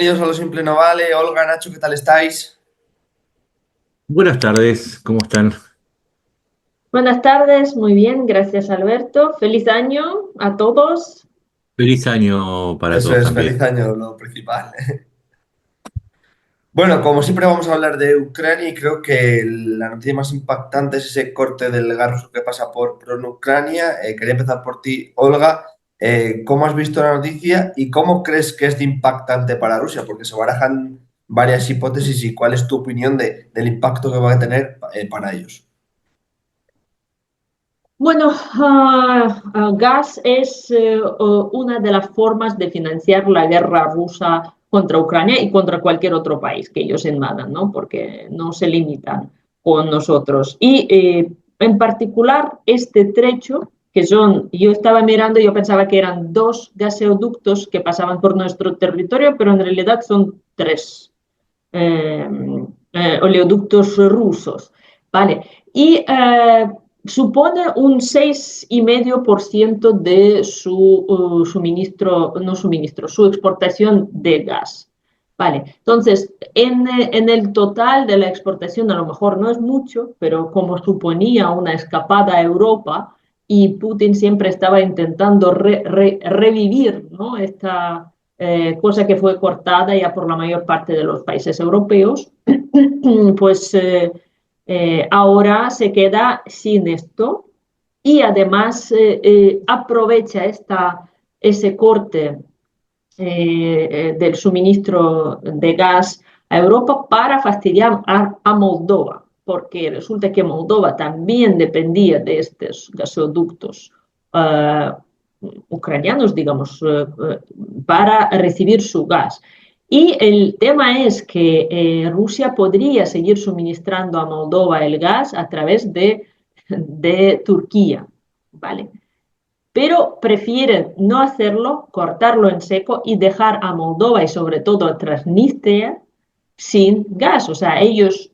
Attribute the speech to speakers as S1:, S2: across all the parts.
S1: bienvenidos a Lo Simple No Vale. Olga, Nacho, ¿qué tal estáis?
S2: Buenas tardes, ¿cómo están?
S3: Buenas tardes, muy bien, gracias Alberto. Feliz año a todos.
S2: Feliz año para
S1: Eso
S2: todos
S1: es,
S2: también.
S1: feliz año, lo principal. Bueno, como siempre vamos a hablar de Ucrania y creo que la noticia más impactante es ese corte del gas ruso que pasa por Ucrania. Quería empezar por ti, Olga. ¿Cómo has visto la noticia y cómo crees que es de impactante para Rusia? Porque se barajan varias hipótesis y cuál es tu opinión del impacto que va a tener para ellos.
S3: Bueno, gas es una de las formas de financiar la guerra rusa contra Ucrania y contra cualquier otro país que ellos invadan, ¿no? Porque no se limitan con nosotros. Y en particular este trecho, yo estaba mirando y yo pensaba que eran dos gaseoductos que pasaban por nuestro territorio, pero en realidad son tres eh, oleoductos rusos, ¿vale? Y supone un 6,5% de su suministro, no suministro, su exportación de gas. Vale, entonces, en el total de la exportación a lo mejor no es mucho, pero como suponía una escapada a Europa y Putin siempre estaba intentando revivir, ¿no? Esta cosa que fue cortada ya por la mayor parte de los países europeos, pues ahora se queda sin esto y además aprovecha ese corte del suministro de gas a Europa para fastidiar a Moldova, porque resulta que Moldova también dependía de estos gasoductos uh, ucranianos, digamos, para recibir su gas. Y el tema es que Rusia podría seguir suministrando a Moldova el gas a través de Turquía, ¿vale? Pero prefieren no hacerlo, cortarlo en seco y dejar a Moldova y sobre todo a Transnistria sin gas. O sea, ellos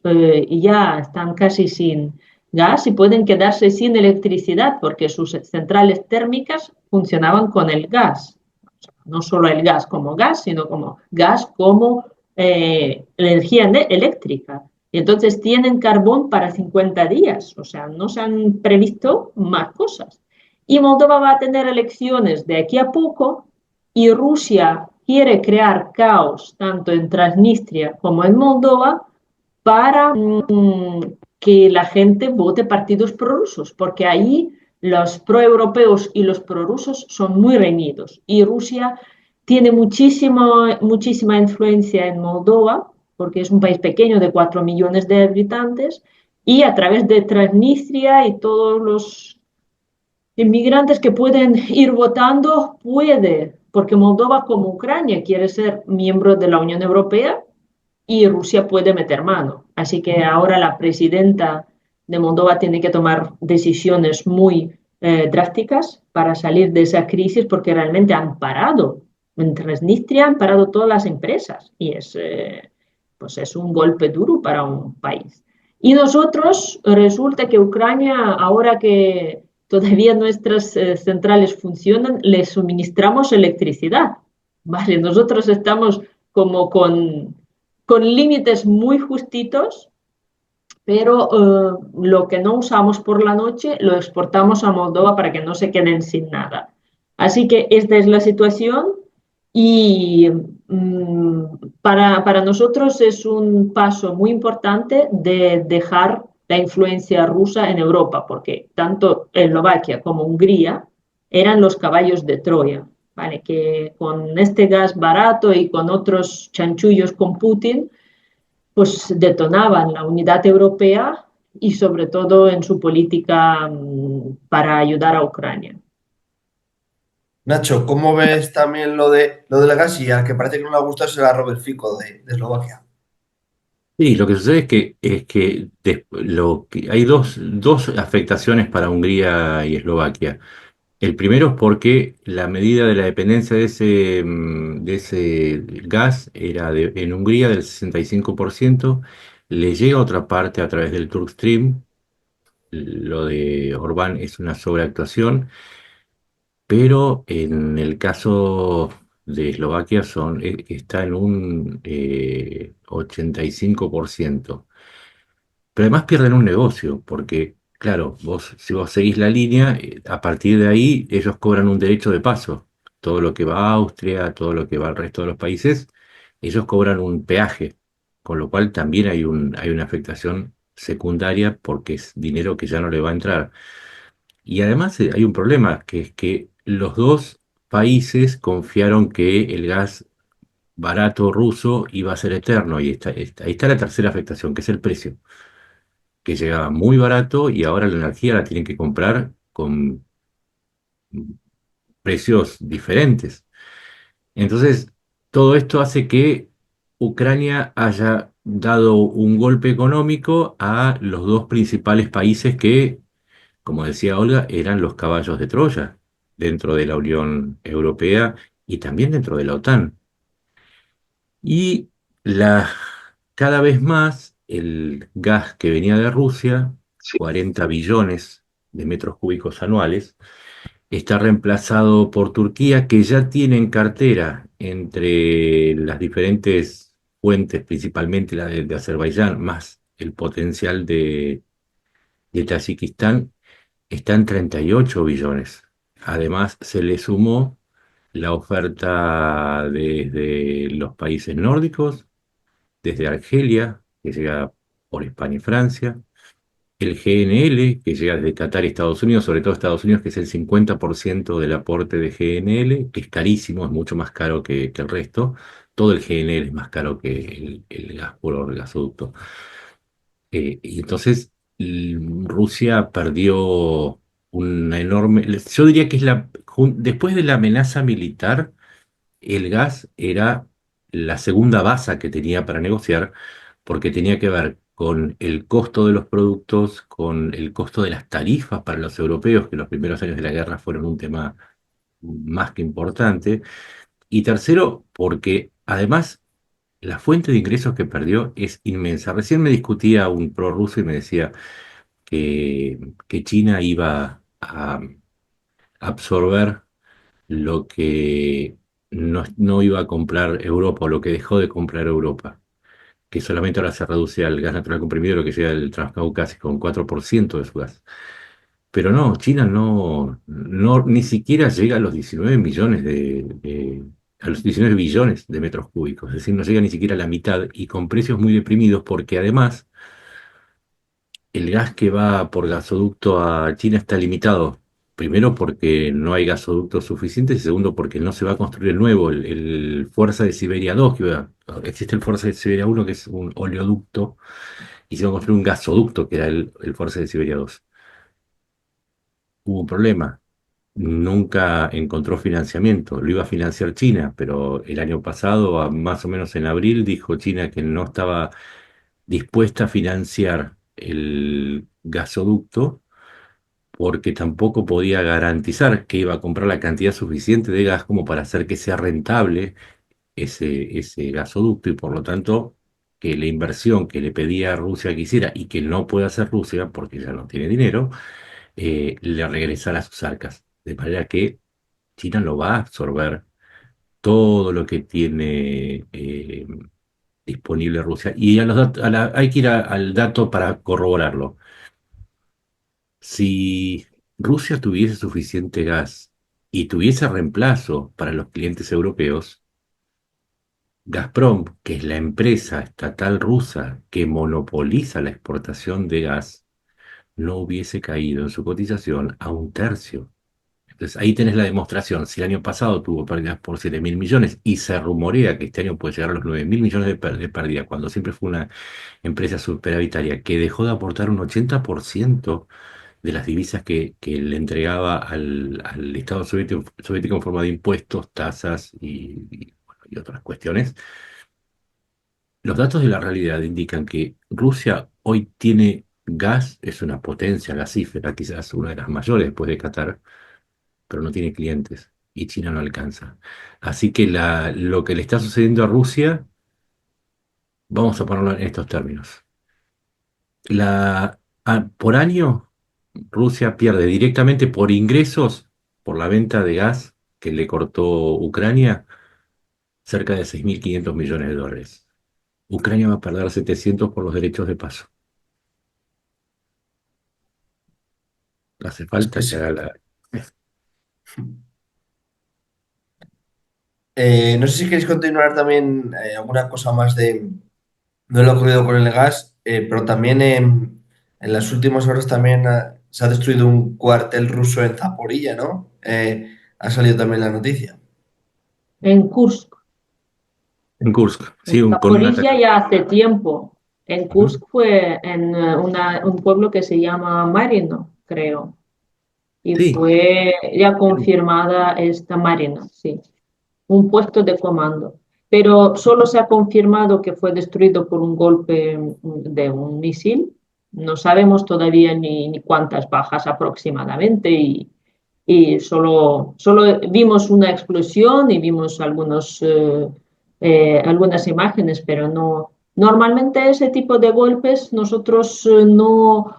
S3: ya están casi sin gas y pueden quedarse sin electricidad porque sus centrales térmicas funcionaban con el gas. O sea, no solo el gas como gas, sino como gas como energía eléctrica. Y entonces tienen carbón para 50 días. O sea, no se han previsto más cosas. Y Moldova va a tener elecciones de aquí a poco y Rusia quiere crear caos tanto en Transnistria como en Moldova para que la gente vote partidos prorrusos, porque ahí los proeuropeos y los prorrusos son muy reñidos y Rusia tiene muchísima influencia en Moldova, porque es un país pequeño de 4 millones de habitantes, y a través de Transnistria y todos los inmigrantes que pueden ir votando, porque Moldova como Ucrania quiere ser miembro de la Unión Europea y Rusia puede meter mano. Así que ahora la presidenta de Moldova tiene que tomar decisiones muy drásticas para salir de esa crisis porque realmente han parado. En Transnistria han parado todas las empresas y pues es un golpe duro para un país. Y nosotros, resulta que Ucrania, ahora que todavía nuestras centrales funcionan, les suministramos electricidad. Vale, nosotros estamos como con límites muy justitos, pero lo que no usamos por la noche lo exportamos a Moldova para que no se queden sin nada. Así que esta es la situación y para nosotros es un paso muy importante de dejar la influencia rusa en Europa, porque tanto Eslovaquia como Hungría eran los caballos de Troya, ¿vale? Que con este gas barato y con otros chanchullos con Putin, pues detonaban la unidad europea y sobre todo en su política para ayudar a Ucrania.
S1: Nacho, ¿cómo ves también lo de la gas? Y al que parece que no le ha gustado será Robert Fico de Eslovaquia.
S2: Sí, lo que sucede es que hay dos afectaciones para Hungría y Eslovaquia. El primero es porque la medida de la dependencia de ese gas era en Hungría del 65%, le llega a otra parte a través del Turk Stream. Lo de Orbán es una sobreactuación, pero en el caso de Eslovaquia está en un 85%. Pero además pierden un negocio, porque, claro, si vos seguís la línea, a partir de ahí ellos cobran un derecho de paso. Todo lo que va a Austria, todo lo que va al resto de los países, ellos cobran un peaje, con lo cual también hay una afectación secundaria porque es dinero que ya no le va a entrar. Y además hay un problema, que es que los dos países confiaron que el gas barato ruso iba a ser eterno, y ahí está la tercera afectación, que es el precio, que llegaba muy barato y ahora la energía la tienen que comprar con precios diferentes. Entonces, todo esto hace que Ucrania haya dado un golpe económico a los dos principales países que, como decía Olga, eran los caballos de Troya dentro de la Unión Europea y también dentro de la OTAN. Y la, cada vez más el gas que venía de Rusia, 40 billones de metros cúbicos anuales, está reemplazado por Turquía, que ya tiene en cartera entre las diferentes fuentes, principalmente la de Azerbaiyán, más el potencial de Tayikistán, está en 38 billones. Además, se le sumó la oferta desde los países nórdicos, desde Argelia, que llega por España y Francia, el GNL, que llega desde Qatar y Estados Unidos, sobre todo Estados Unidos, que es el 50% del aporte de GNL, que es carísimo, es mucho más caro que el resto. Todo el GNL es más caro que el gas puro, el gasoducto. Y entonces Rusia perdió una enorme. Yo diría que después de la amenaza militar, el gas era la segunda base que tenía para negociar, porque tenía que ver con el costo de los productos, con el costo de las tarifas para los europeos, que los primeros años de la guerra fueron un tema más que importante. Y tercero, porque además la fuente de ingresos que perdió es inmensa. Recién me discutía un prorruso y me decía que China iba a absorber lo que no iba a comprar Europa, o lo que dejó de comprar Europa, que solamente ahora se reduce al gas natural comprimido, lo que llega del Transcaucásico, un 4% de su gas. Pero no, China ni siquiera llega a los 19 millones a los 19 billones de metros cúbicos, es decir, no llega ni siquiera a la mitad, y con precios muy deprimidos, porque además el gas que va por gasoducto a China está limitado. Primero porque no hay gasoductos suficientes, y segundo porque no se va a construir el nuevo, el Fuerza de Siberia 2, existe el Fuerza de Siberia 1, que es un oleoducto, y se va a construir un gasoducto, que era el Fuerza de Siberia 2. Hubo un problema, nunca encontró financiamiento, lo iba a financiar China, pero el año pasado, más o menos en abril, dijo China que no estaba dispuesta a financiar el gasoducto, porque tampoco podía garantizar que iba a comprar la cantidad suficiente de gas como para hacer que sea rentable ese gasoducto, y por lo tanto que la inversión que le pedía a Rusia que hiciera, y que no puede hacer Rusia porque ya no tiene dinero, le regresara a sus arcas. De manera que China lo va a absorber todo lo que tiene disponible Rusia. Y hay que ir al dato para corroborarlo. Si Rusia tuviese suficiente gas y tuviese reemplazo para los clientes europeos, Gazprom, que es la empresa estatal rusa que monopoliza la exportación de gas, no hubiese caído en su cotización a un tercio. Entonces ahí tenés la demostración. Si el año pasado tuvo pérdidas por 7.000 millones y se rumorea que este año puede llegar a los 9.000 millones de pérdida, cuando siempre fue una empresa superavitaria que dejó de aportar un 80% de las divisas que le entregaba al Estado soviético en forma de impuestos, tasas bueno, y otras cuestiones. Los datos de la realidad indican que Rusia hoy tiene gas, es una potencia gasífera, quizás una de las mayores después de Qatar, pero no tiene clientes y China no alcanza. Así que lo que le está sucediendo a Rusia, vamos a ponerlo en estos términos. Por año, Rusia pierde directamente por ingresos, por la venta de gas que le cortó Ucrania, cerca de 6.500 millones de dólares. Ucrania va a perder 700 por los derechos de paso. Hace
S1: Es que
S2: falta que
S1: sí.
S2: haga la...
S1: No sé si queréis continuar también alguna cosa más de lo ocurrido con el gas, pero también en las últimas horas también se ha destruido un cuartel ruso en Zaporilla, ¿no? Ha salido también la noticia.
S3: En Kursk.
S2: En Kursk,
S3: En
S2: sí, con un
S3: Zaporizhia
S2: ataque.
S3: ya hace tiempo. En
S2: Ujú.
S3: Kursk fue en un pueblo que se llama Marino, creo. Y
S2: Sí,
S3: fue ya confirmada esta Marina, sí. Un puesto de comando. Pero solo se ha confirmado que fue destruido por un golpe de un misil. No sabemos todavía ni cuántas bajas aproximadamente y solo vimos una explosión y vimos algunas imágenes, pero no. Normalmente ese tipo de golpes nosotros no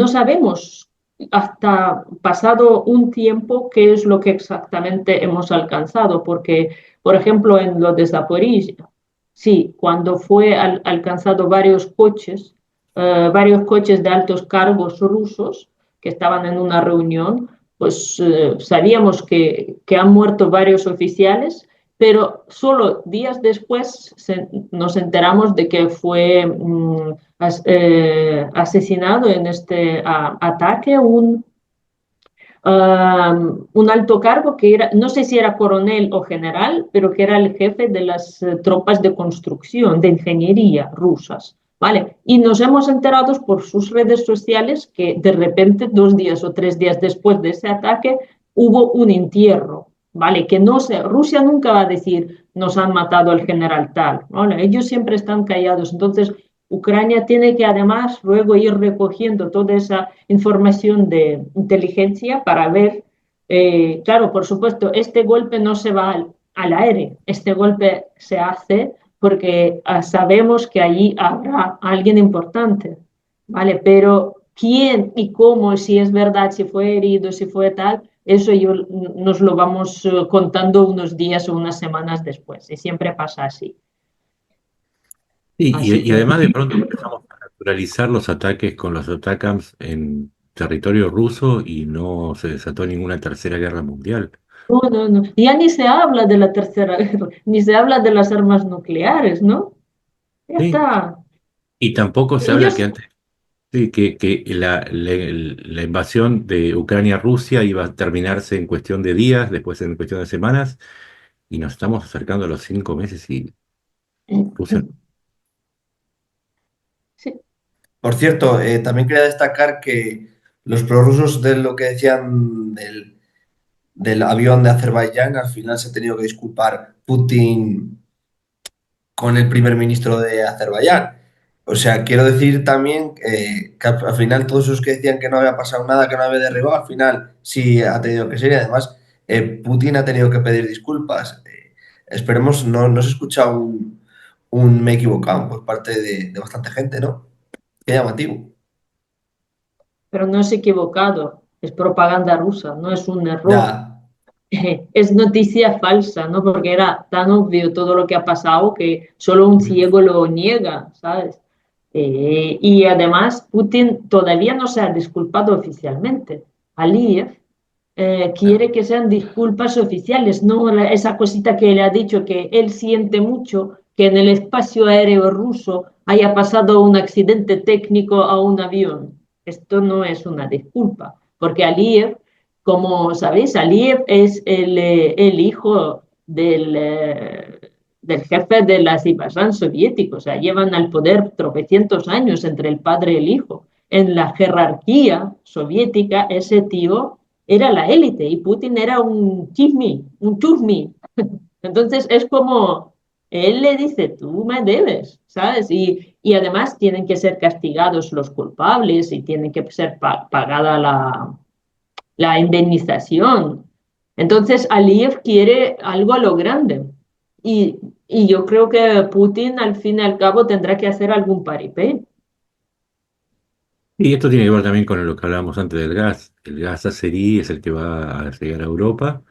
S3: sabemos hasta pasado un tiempo qué es lo que exactamente hemos alcanzado, porque, por ejemplo, en lo de Zaporizhia, sí, cuando fue alcanzado varios coches de altos cargos rusos que estaban en una reunión, pues sabíamos que han muerto varios oficiales, pero solo días después nos enteramos de que fue asesinado en este ataque un alto cargo que era, no sé si era coronel o general, pero que era el jefe de las tropas de construcción, de ingeniería rusas. ¿Vale? Y nos hemos enterado por sus redes sociales que de repente, 2 días o 3 días después de ese ataque, hubo un entierro. ¿Vale? Que no sé, Rusia nunca va a decir nos han matado al general tal. ¿Vale? Ellos siempre están callados. Entonces, Ucrania tiene que además luego ir recogiendo toda esa información de inteligencia para ver, claro, por supuesto, este golpe no se va al aire, este golpe se hace porque sabemos que allí habrá alguien importante, ¿vale? Pero quién y cómo, si es verdad, si fue herido, si fue tal, eso nos lo vamos contando unos días o unas semanas después, y siempre pasa así.
S2: y,
S3: Así
S2: y
S3: que
S2: además de pronto empezamos a naturalizar los ataques con los ATACMS en territorio ruso y no se desató ninguna tercera guerra mundial.
S3: no, no, no. Ya ni se habla de la tercera guerra, ni se habla de las armas nucleares, ¿no? Ya
S2: Sí,
S3: está.
S2: y tampoco se habla que
S3: Ellos,
S2: antes, sí, que la invasión de Ucrania a Rusia iba a terminarse en cuestión de días, después en cuestión de semanas, y nos estamos acercando a los 5 meses y Rusia.
S3: sí,
S1: Por cierto, también quería destacar que los prorrusos de lo que decían del avión de Azerbaiyán, al final se ha tenido que disculpar Putin con el primer ministro de Azerbaiyán. O sea, quiero decir también que al final todos esos que decían que no había pasado nada, que no había derribado, al final sí ha tenido que ser y además Putin ha tenido que pedir disculpas. Esperemos, no se escucha un me he equivocado por parte de bastante gente, ¿no? Qué llamativo.
S3: pero no es equivocado, es propaganda rusa, no es un error.
S1: Ya.
S3: Es noticia falsa, ¿no? Porque era tan obvio todo lo que ha pasado que solo un ciego lo niega, ¿sabes? Y además, Putin todavía no se ha disculpado oficialmente. Aliyev quiere que sean disculpas oficiales, no esa cosita que le ha dicho que él siente mucho que en el espacio aéreo ruso haya pasado un accidente técnico a un avión. Esto no es una disculpa, porque Aliyev, como sabéis, Aliyev es el hijo del jefe del Azerbaiyán soviético, o sea, llevan al poder tropecientos años entre el padre y el hijo. En la jerarquía soviética, ese tío era la élite y Putin era un chusmi. Entonces es como, él le dice, tú me debes, ¿sabes? Y además tienen que ser castigados los culpables y tienen que ser pagada la indemnización. Entonces Aliyev quiere algo a lo grande y yo creo que Putin al fin y al cabo tendrá que hacer algún paripé.
S2: Y esto tiene que ver también con lo que hablábamos antes del gas. El gas azerí es el que va a llegar a Europa,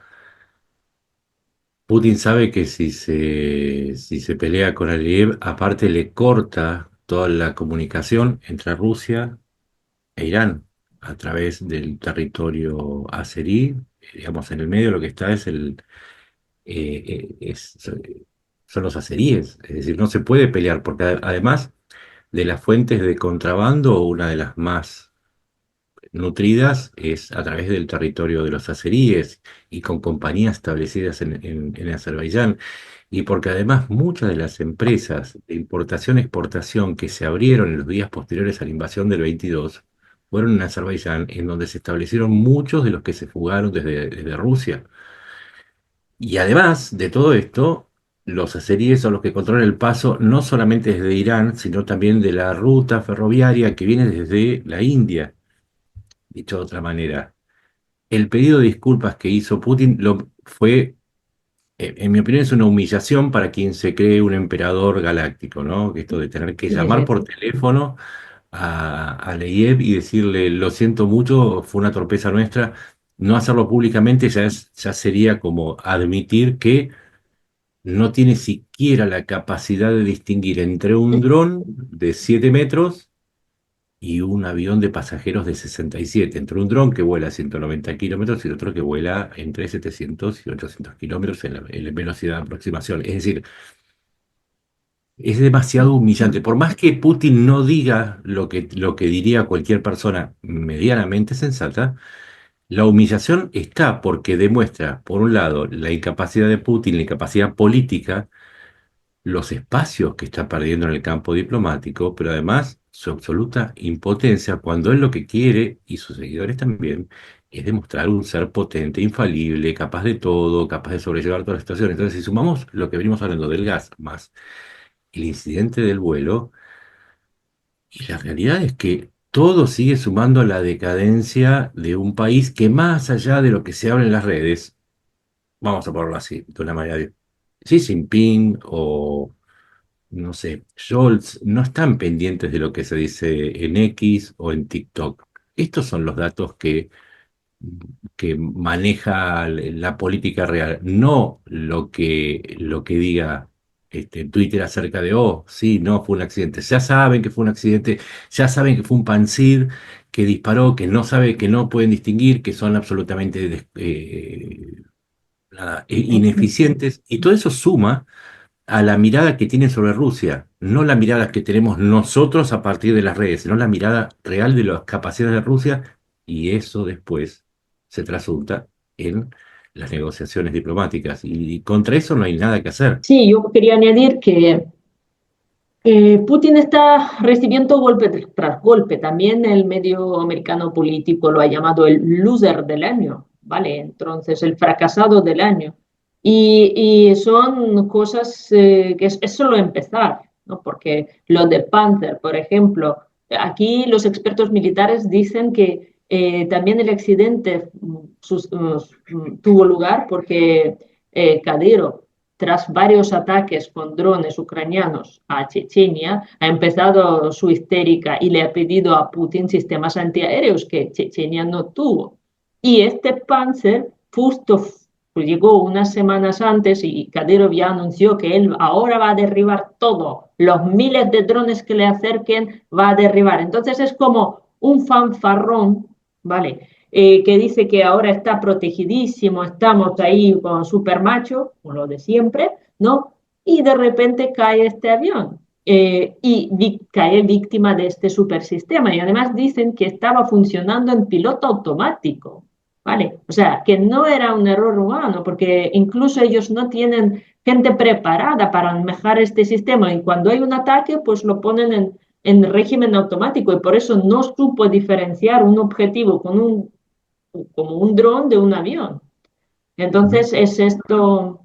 S2: Putin sabe que si se pelea con Aliyev, aparte le corta toda la comunicación entre Rusia e Irán a través del territorio azerí. Digamos, en el medio lo que está es son los azeríes. Es decir, no se puede pelear, porque además de las fuentes de contrabando, una de las más nutridas es a través del territorio de los azeríes y con compañías establecidas en Azerbaiyán. Y porque además muchas de las empresas de importación-exportación que se abrieron en los días posteriores a la invasión del 22 fueron en Azerbaiyán, en donde se establecieron muchos de los que se fugaron desde Rusia. Y además de todo esto, los azeríes son los que controlan el paso no solamente desde Irán, sino también de la ruta ferroviaria que viene desde la India. Dicho de otra manera, el pedido de disculpas que hizo Putin fue, en mi opinión, es una humillación para quien se cree un emperador galáctico, ¿no? Esto de tener que
S3: Sí,
S2: llamar
S3: sí.
S2: por teléfono a Aliyev y decirle, lo siento mucho, fue una torpeza nuestra. No hacerlo públicamente ya sería como admitir que no tiene siquiera la capacidad de distinguir entre un dron de 7 metros y un avión de pasajeros de 67, entre un dron que vuela a 190 kilómetros y otro que vuela entre 700 y 800 kilómetros en la velocidad de aproximación. Es decir, es demasiado humillante. Por más que Putin no diga lo que diría cualquier persona medianamente sensata, la humillación está porque demuestra, por un lado, la incapacidad de Putin, la incapacidad política, los espacios que está perdiendo en el campo diplomático, pero además su absoluta impotencia cuando él lo que quiere, y sus seguidores también, es demostrar un ser potente, infalible, capaz de todo, capaz de sobrellevar todas las situaciones. Entonces, si sumamos lo que venimos hablando del gas más el incidente del vuelo, y la realidad es que todo sigue sumando a la decadencia de un país que más allá de lo que se habla en las redes, vamos a ponerlo así, de una manera, Xi Jinping o no sé, Scholz no están pendientes de lo que se dice en X o en TikTok. Estos son los datos que maneja la política real, no lo que diga Twitter acerca de, oh, sí, no, fue un accidente. Ya saben que fue un accidente, ya saben que fue un Pansir que disparó, que no sabe, que no pueden distinguir, que son absolutamente ineficientes, y todo eso suma a la mirada que tienen sobre Rusia, no la mirada que tenemos nosotros a partir de las redes, sino la mirada real de las capacidades de Rusia, y eso después se trasunta en las negociaciones diplomáticas, y contra eso no hay nada que hacer.
S3: Sí, yo quería añadir que Putin está recibiendo golpe tras golpe. También el medio americano político lo ha llamado el loser del año, ¿vale? Entonces, el fracasado del año. Y son cosas que es solo empezar, ¿no? Porque lo de Panzer, por ejemplo, aquí los expertos militares dicen que también el accidente tuvo lugar porque Kadyrov, tras varios ataques con drones ucranianos a Chechenia, ha empezado su histérica y le ha pedido a Putin sistemas antiaéreos que Chechenia no tuvo. Y este Panzer justo llegó unas semanas antes y Kadyrov ya anunció que él ahora va a derribar todo, los miles de drones que le acerquen va a derribar. Entonces es como un fanfarrón, ¿vale? Que dice que ahora está protegidísimo, estamos ahí con super macho, con lo de siempre, ¿no? Y de repente cae este avión y cae víctima de este supersistema. Y además dicen que estaba funcionando en piloto automático, ¿vale? O sea, que no era un error humano, porque incluso ellos no tienen gente preparada para manejar este sistema y cuando hay un ataque, pues lo ponen en régimen automático y por eso no supo diferenciar un objetivo como un dron de un avión.
S2: Ujú.
S3: Entonces es esto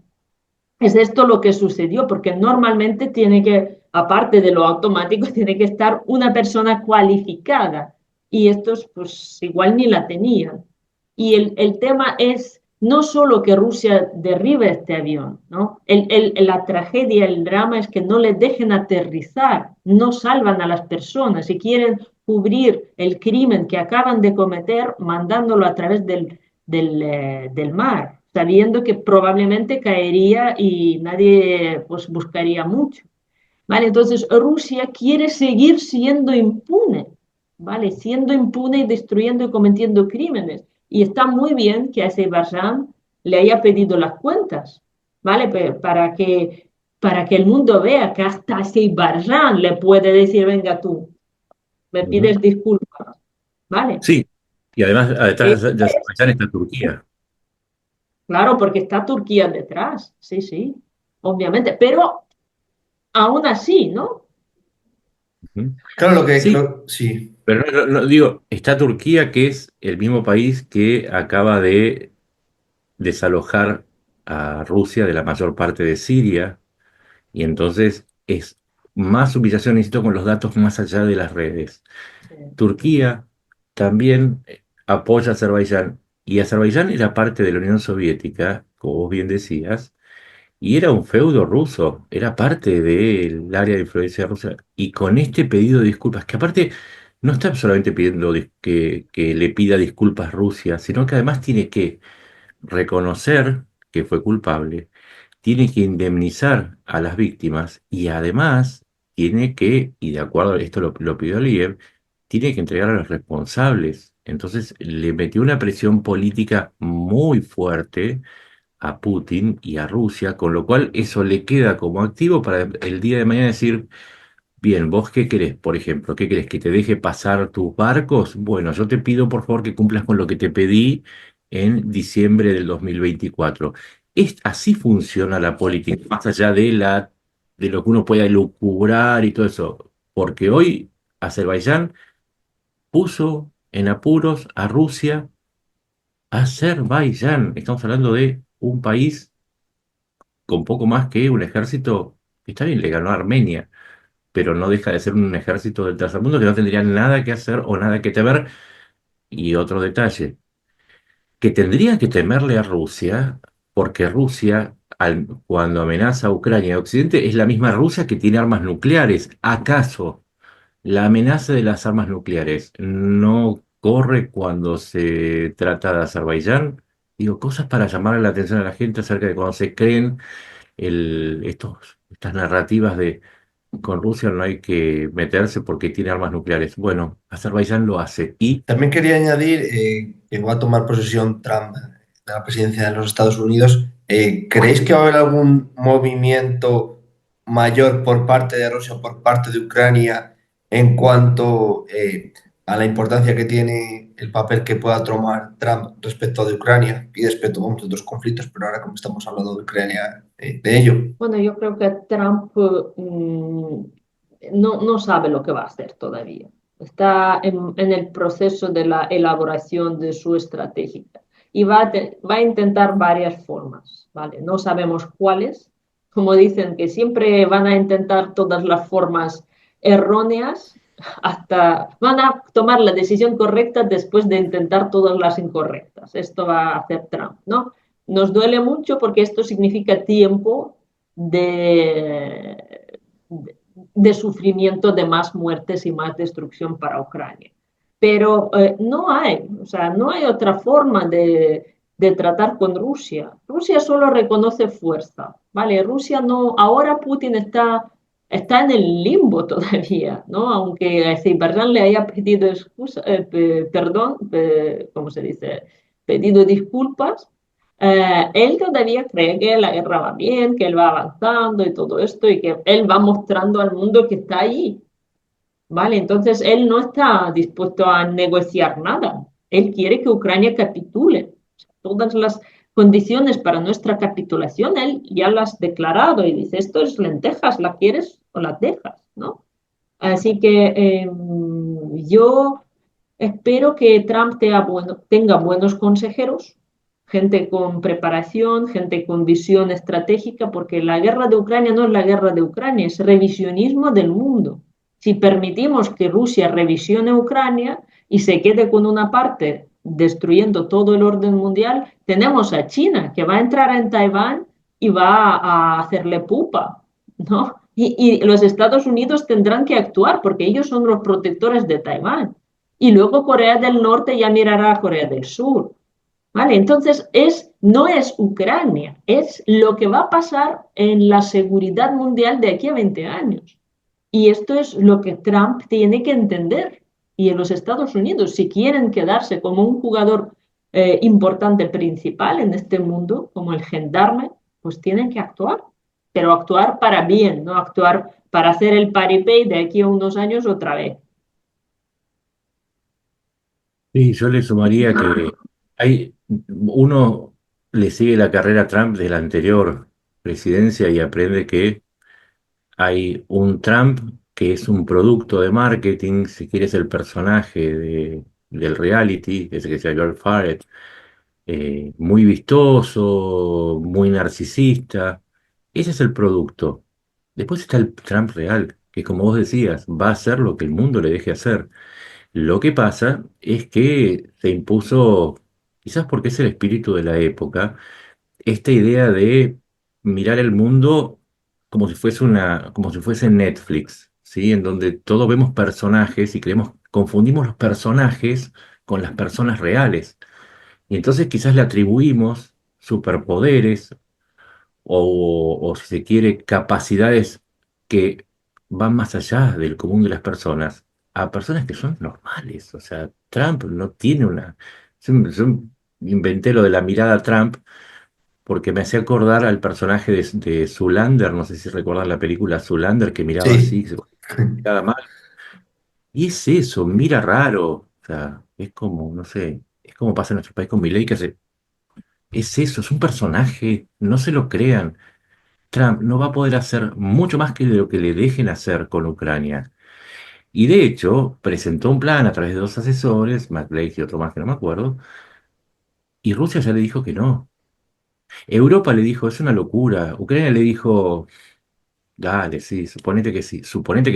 S3: lo que sucedió, porque normalmente tiene que, aparte de lo automático, tiene que estar una persona cualificada y estos pues igual ni la tenían. Y el tema es no solo que Rusia derribe este avión, ¿no? La tragedia, el drama es que no le dejen aterrizar, no salvan a las personas y quieren cubrir el crimen que acaban de cometer mandándolo a través del mar. sabiendo que probablemente caería y nadie pues, buscaría mucho. ¿Vale? Entonces Rusia quiere seguir siendo impune, ¿vale? Siendo impune y destruyendo y cometiendo crímenes. Y está muy bien que Azerbaiyán le haya pedido las cuentas, ¿vale? Para que el mundo vea que hasta Azerbaiyán le puede decir, venga tú, me
S2: Ujú.
S3: pides disculpas, ¿vale?
S2: Sí, y además
S3: Eh,
S2: detrás de Azerbaiyán está Turquía.
S3: claro, porque está Turquía detrás, sí, sí, obviamente, pero aún así, ¿no?
S2: Ujú.
S1: Claro, lo que
S2: Sí,
S1: creo, sí.
S2: pero digo, está Turquía, que es el mismo país que acaba de desalojar a Rusia de la mayor parte de Siria, y entonces es más humillación, necesito con los datos más allá de las redes.
S3: Sí,
S2: Turquía también apoya a Azerbaiyán, y Azerbaiyán era parte de la Unión Soviética, como vos bien decías, y era un feudo ruso, era parte del área de influencia rusa. Y con este pedido de disculpas, que aparte no está solamente pidiendo que le pida disculpas Rusia, sino que además tiene que reconocer que fue culpable, tiene que indemnizar a las víctimas y además tiene que, y de acuerdo a esto lo pidió Aliyev, tiene que entregar a los responsables. Entonces le metió una presión política muy fuerte a Putin y a Rusia, con lo cual eso le queda como activo para el día de mañana decir, bien, ¿vos qué querés, por ejemplo? ¿Qué querés? ¿Que te deje pasar tus barcos? Bueno, yo te pido por favor que cumplas con lo que te pedí en diciembre del 2024. Así funciona la política, más allá de lo que uno pueda lucubrar y todo eso, porque hoy Azerbaiyán puso en apuros a Rusia. Azerbaiyán, estamos hablando de un país con poco más que un ejército, que está bien, le ganó a Armenia, pero no deja de ser un ejército del tercer mundo que no tendría nada que hacer o nada que temer. Y otro detalle, que tendría que temerle a Rusia, porque Rusia, cuando amenaza a Ucrania y a Occidente, es la misma Rusia que tiene armas nucleares. ¿Acaso la amenaza de las armas nucleares no corre cuando se trata de Azerbaiyán? Digo, cosas para llamarle la atención a la gente acerca de cuando se creen estas narrativas de con Rusia no hay que meterse porque tiene armas nucleares. Bueno, Azerbaiyán lo hace. Y
S1: También quería añadir que va a tomar posesión Trump de la presidencia de los Estados Unidos. ¿Creéis que va a haber algún movimiento mayor por parte de Rusia o por parte de Ucrania en cuanto a la importancia que tiene el papel que pueda tomar Trump respecto de Ucrania y respecto vamos, a otros conflictos? Pero ahora como estamos hablando de Ucrania, de ello.
S3: bueno, yo creo que Trump no sabe lo que va a hacer todavía. Está en el proceso de la elaboración de su estrategia y va a intentar varias formas, ¿vale? No sabemos cuáles. Como dicen que siempre van a intentar todas las formas erróneas hasta van a tomar la decisión correcta después de intentar todas las incorrectas. Esto va a hacer Trump, ¿no? Nos duele mucho porque esto significa tiempo de, de sufrimiento, de más muertes y más destrucción para Ucrania. Pero no hay, o sea, no hay otra forma de tratar con Rusia. Rusia solo reconoce fuerza, ¿vale? Rusia no, ahora Putin está en el limbo todavía, ¿no? Aunque Azerbaiyán le haya pedido perdón, ¿cómo se dice? Pedido disculpas, él todavía cree que la guerra va bien, que él va avanzando y todo esto, y que él va mostrando al mundo que está ahí, ¿vale? Entonces él no está dispuesto a negociar nada. Él quiere que Ucrania capitule. Todas las condiciones para nuestra capitulación, él ya las ha declarado y dice, esto es lentejas, ¿la quieres o la dejas? ¿No? Así que yo espero que Trump tenga buenos consejeros, gente con preparación, gente con visión estratégica, porque la guerra de Ucrania no es la guerra de Ucrania, es revisionismo del mundo. Si permitimos que Rusia revisione Ucrania y se quede con una parte destruyendo todo el orden mundial, tenemos a China que va a entrar en Taiwán y va a hacerle pupa, ¿no? Y los Estados Unidos tendrán que actuar porque ellos son los protectores de Taiwán. Y luego Corea del Norte ya mirará a Corea del Sur. ¿Vale? Entonces, no es Ucrania, es lo que va a pasar en la seguridad mundial de aquí a 20 años. Y esto es lo que Trump tiene que entender. Y en los Estados Unidos, si quieren quedarse como un jugador importante principal en este mundo, como el gendarme, pues tienen que actuar, pero actuar para bien, no actuar para hacer el paripé de aquí a unos años otra vez.
S2: Sí, yo le sumaría que uno le sigue la carrera a Trump de la anterior presidencia y aprende que hay un Trump que es un producto de marketing, si quieres el personaje del reality, ese que se llama George Farrell, muy vistoso, muy narcisista. Ese es el producto. Después está el Trump real, que como vos decías, va a hacer lo que el mundo le deje hacer. Lo que pasa es que se impuso, quizás porque es el espíritu de la época, esta idea de mirar el mundo como si fuese Netflix, ¿sí? En donde todos vemos personajes y confundimos los personajes con las personas reales. Y entonces quizás le atribuimos superpoderes o si se quiere, capacidades que van más allá del común de las personas, a personas que son normales. O sea, Trump no tiene una... Yo inventé lo de la mirada Trump porque me hacía acordar al personaje de Zoolander, no sé si recuerdan la película Zoolander, que miraba
S1: Sí,
S2: así, miraba mal. Y es eso, mira raro. O sea, es como, no sé, es como pasa en nuestro país con Milei, es eso, es un personaje, no se lo crean. Trump no va a poder hacer mucho más que lo que le dejen hacer con Ucrania. Y de hecho, presentó un plan a través de dos asesores, Matt Blake y otro más que no me acuerdo, y Rusia ya le dijo que no. Europa le dijo, es una locura. Ucrania le dijo, dale, sí, suponete que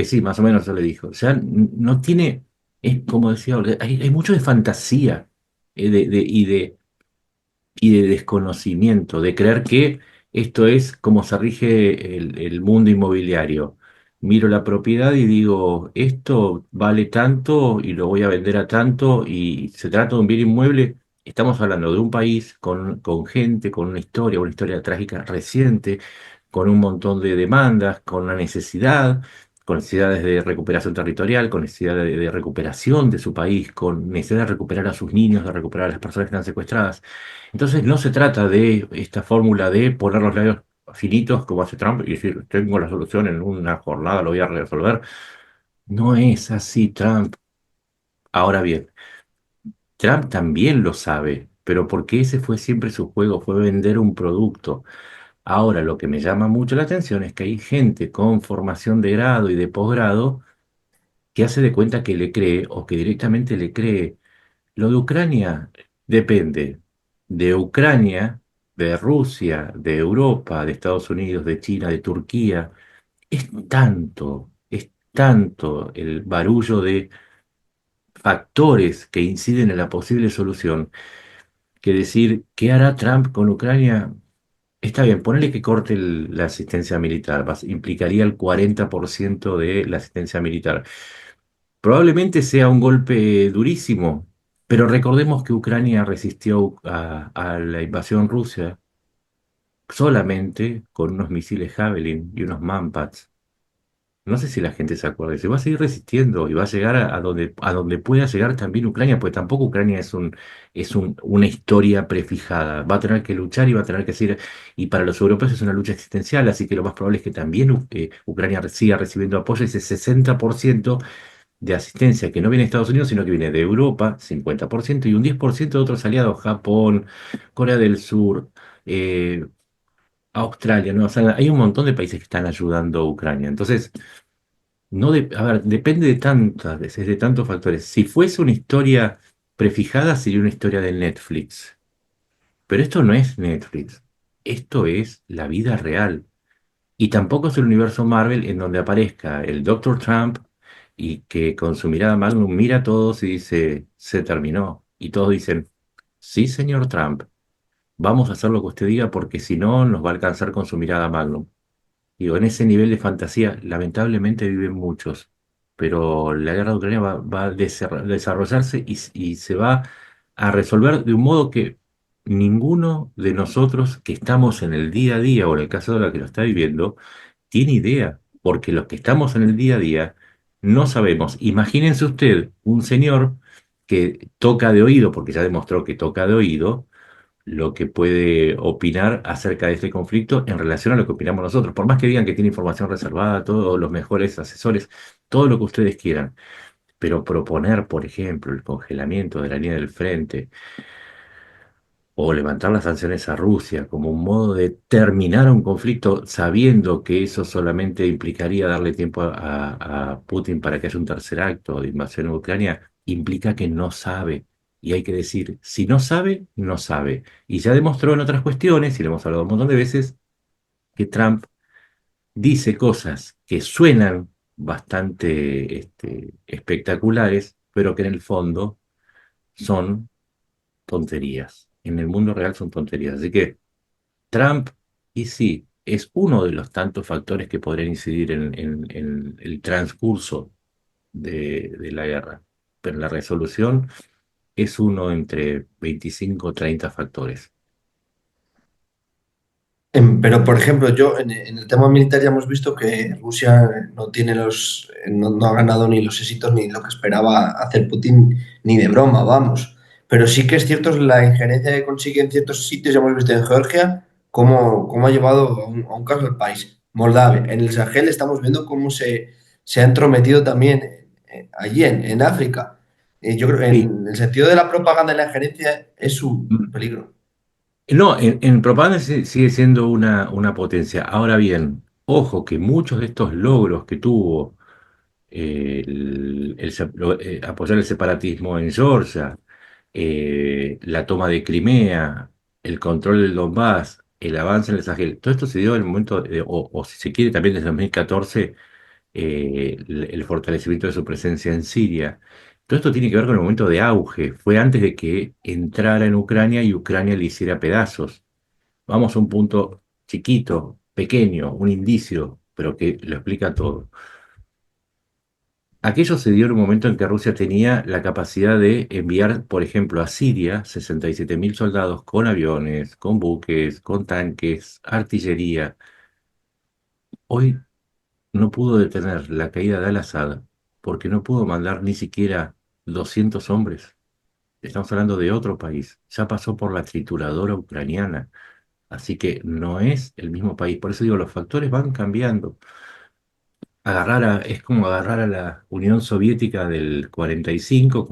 S2: sí, más o menos eso le dijo. O sea, no tiene, es como decía Olga, hay mucho de fantasía y de desconocimiento, de creer que esto es como se rige el mundo inmobiliario. Miro la propiedad y digo, esto vale tanto y lo voy a vender a tanto y se trata de un bien inmueble. Estamos hablando de un país con gente, con una historia trágica reciente, con un montón de demandas, con una necesidad, con necesidades de recuperación territorial, con necesidad de recuperación de su país, con necesidad de recuperar a sus niños, de recuperar a las personas que están secuestradas. Entonces no se trata de esta fórmula de poner los labios finitos como hace Trump y decir, tengo la solución en una jornada, lo voy a resolver. No es así, Trump. Ahora bien, Trump también lo sabe, pero porque ese fue siempre su juego, fue vender un producto. Ahora lo que me llama mucho la atención es que hay gente con formación de grado y de posgrado que hace de cuenta que le cree o que directamente le cree. Lo de Ucrania depende de Ucrania, de Rusia, de Europa, de Estados Unidos, de China, de Turquía. Es tanto el barullo de factores que inciden en la posible solución que decir, ¿qué hará Trump con Ucrania? Está bien, ponele que corte la asistencia militar, implicaría el 40% de la asistencia militar. Probablemente sea un golpe durísimo, pero recordemos que Ucrania resistió a la invasión rusa solamente con unos misiles Javelin y unos Manpads. No sé si la gente se acuerda, se va a seguir resistiendo y va a llegar a donde pueda llegar también Ucrania, pues tampoco Ucrania una historia prefijada. Va a tener que luchar y va a tener que seguir, y para los europeos es una lucha existencial, así que lo más probable es que también Ucrania siga recibiendo apoyo, ese 60% de asistencia que no viene de Estados Unidos, sino que viene de Europa, 50%, y un 10% de otros aliados, Japón, Corea del Sur, eh, Australia, Nueva Zelanda. Hay un montón de países que están ayudando a Ucrania. Entonces, no a ver, depende de tantas veces, de tantos factores. Si fuese una historia prefijada, sería una historia de Netflix. Pero esto no es Netflix. Esto es la vida real. Y tampoco es el universo Marvel en donde aparezca el Doctor Trump y que con su mirada Magnum mira a todos y dice, se terminó. Y todos dicen, sí, señor Trump, vamos a hacer lo que usted diga porque si no nos va a alcanzar con su mirada Magnum. Digo, en ese nivel de fantasía, lamentablemente viven muchos, pero la guerra de Ucrania va a desarrollarse y se va a resolver de un modo que ninguno de nosotros que estamos en el día a día, o en el caso de la que lo está viviendo, tiene idea, porque los que estamos en el día a día no sabemos. Imagínense usted un señor que toca de oído, porque ya demostró que toca de oído, lo que puede opinar acerca de este conflicto en relación a lo que opinamos nosotros. Por más que digan que tiene información reservada, todos los mejores asesores, todo lo que ustedes quieran, pero proponer, por ejemplo, el congelamiento de la línea del frente, o levantar las sanciones a Rusia como un modo de terminar un conflicto sabiendo que eso solamente implicaría darle tiempo a Putin para que haya un tercer acto de invasión en Ucrania, implica que no sabe. Y hay que decir, si no sabe, no sabe. Y ya demostró en otras cuestiones, y lo hemos hablado un montón de veces, que Trump dice cosas que suenan bastante espectaculares, pero que en el fondo son tonterías. En el mundo real son tonterías. Así que Trump, y sí, es uno de los tantos factores que podrían incidir en el transcurso de la guerra, pero la resolución es uno entre 25 o 30 factores.
S1: Pero, por ejemplo, en el tema militar ya hemos visto que Rusia no tiene no ha ganado ni los éxitos ni lo que esperaba hacer Putin, ni de broma, vamos. Pero sí que es cierto la injerencia que consigue en ciertos sitios, ya hemos visto en Georgia, cómo ha llevado a un caso al país. Moldavia, en el Sahel estamos viendo cómo se ha entrometido también allí en África. Yo creo que
S2: Sí.
S1: en el sentido de la propaganda y la injerencia es un peligro.
S2: No, en propaganda sigue siendo una potencia. Ahora bien, ojo que muchos de estos logros que tuvo apoyar el separatismo en Georgia, la toma de Crimea, el control del Donbass, el avance en el Sahel, todo esto se dio en el momento, o si se quiere también desde 2014, el fortalecimiento de su presencia en Siria. Todo esto tiene que ver con el momento de auge. Fue antes de que entrara en Ucrania y Ucrania le hiciera pedazos. Vamos a un punto chiquito, pequeño, un indicio, pero que lo explica todo. Aquello se dio en un momento en que Rusia tenía la capacidad de enviar, por ejemplo, a Siria 67.000 soldados con aviones, con buques, con tanques, artillería. Hoy no pudo detener la caída de Al-Assad porque no pudo mandar ni siquiera 200 hombres. Estamos hablando de otro país. Ya pasó por la trituradora ucraniana. Así que no es el mismo país. Por eso digo, los factores van cambiando. Es como agarrar a la Unión Soviética del 45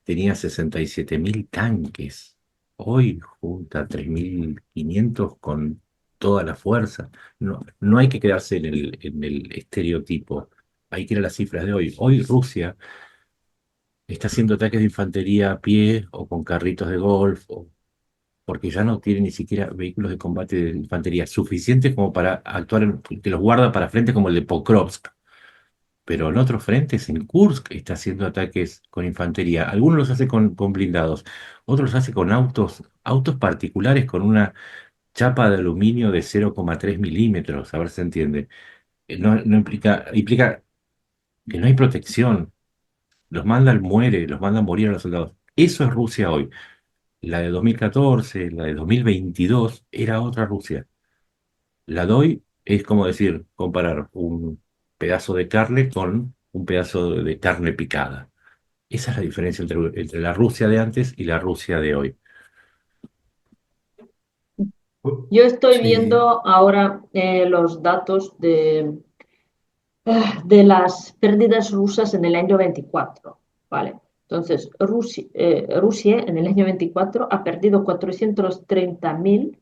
S2: tenía 67.000 tanques. Hoy junta 3.500 con toda la fuerza. No, no hay que quedarse en el estereotipo. Hay que ir a las cifras de hoy. Hoy Rusia está haciendo ataques de infantería a pie o con carritos de golf, porque ya no tiene ni siquiera vehículos de combate de infantería suficientes como para actuar, que los guarda para frentes como el de Pokrovsk. Pero en otros frentes, en Kursk, está haciendo ataques con infantería. Algunos los hace con blindados, otros los hace con autos particulares con una chapa de aluminio de 0,3 milímetros, a ver si se entiende. No implica que no hay protección. Los manda al muere, los manda a morir a los soldados. Eso es Rusia hoy. La de 2014, la de 2022, era otra Rusia. La de hoy es como decir, comparar un pedazo de carne con un pedazo de carne picada. Esa es la diferencia entre la Rusia de antes y la Rusia de hoy.
S3: Yo estoy
S1: Sí.
S3: viendo ahora los datos de las pérdidas rusas en el año 24, ¿vale? Entonces, Rusia en el año 24 ha perdido 430.000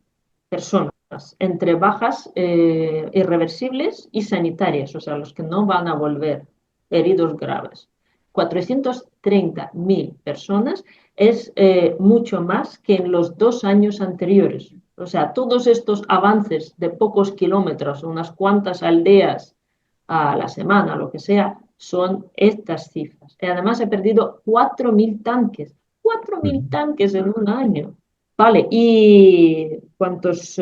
S3: personas entre bajas irreversibles y sanitarias, o sea, los que no van a volver heridos graves. 430.000 personas es mucho más que en los 2 años anteriores. O sea, todos estos avances de pocos kilómetros, unas cuantas aldeas a la semana, lo que sea, son estas cifras. Y además he perdido 4.000 tanques, cuatro
S2: Ujú.
S3: mil tanques en un año. Vale, ¿y cuántos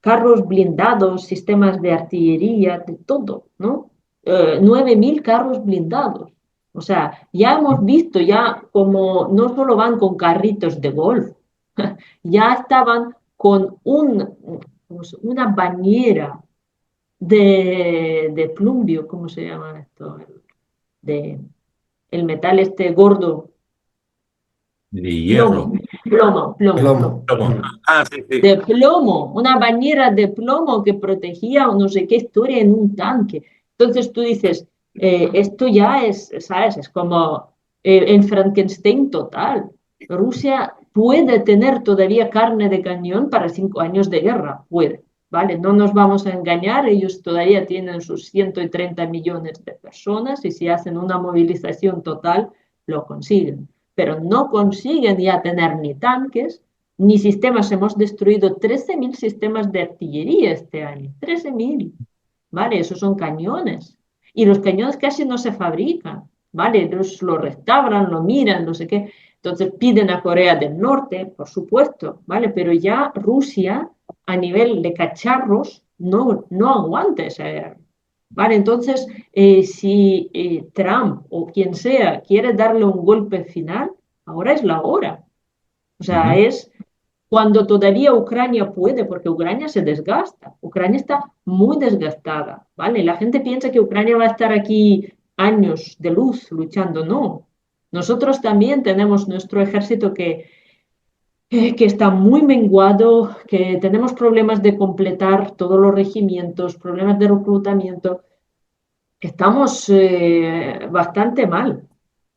S3: carros blindados, sistemas de artillería, de todo, ¿no? 9.000 carros blindados. O sea, ya hemos visto ya como no solo van con carritos de golf, ya estaban con pues, una bañera de plumbio, ¿cómo se llama esto? De, el metal este gordo,
S2: De
S3: plomo,
S2: hierro.
S3: plomo.
S1: Plomo.
S2: ¿Cómo? Ah, sí, sí.
S3: De plomo, una bañera de plomo que protegía o no sé qué historia en un tanque. Entonces tú dices, esto ya es, ¿sabes? Es como en Frankenstein total. Rusia puede tener todavía carne de cañón para 5 años de guerra, puede, ¿vale? No nos vamos a engañar, ellos todavía tienen sus 130 millones de personas y si hacen una movilización total, lo consiguen. Pero no consiguen ya tener ni tanques ni sistemas. Hemos destruido 13.000 sistemas de artillería este año. 13.000. ¿Vale? Esos son cañones. Y los cañones casi no se fabrican. ¿Vale? Lo restauran, lo miran, no sé qué. Entonces piden a Corea del Norte, por supuesto, ¿vale? Pero ya Rusia, a nivel de cacharros, no aguanta esa guerra. ¿Vale? Entonces, si Trump o quien sea quiere darle un golpe final, ahora es la hora. O sea,
S2: Ujú.
S3: es cuando todavía Ucrania puede, porque Ucrania se desgasta. Ucrania está muy desgastada, ¿vale? La gente piensa que Ucrania va a estar aquí años de luz luchando. No. Nosotros también tenemos nuestro ejército que está muy menguado, que tenemos problemas de completar todos los regimientos, problemas de reclutamiento. Estamos bastante mal,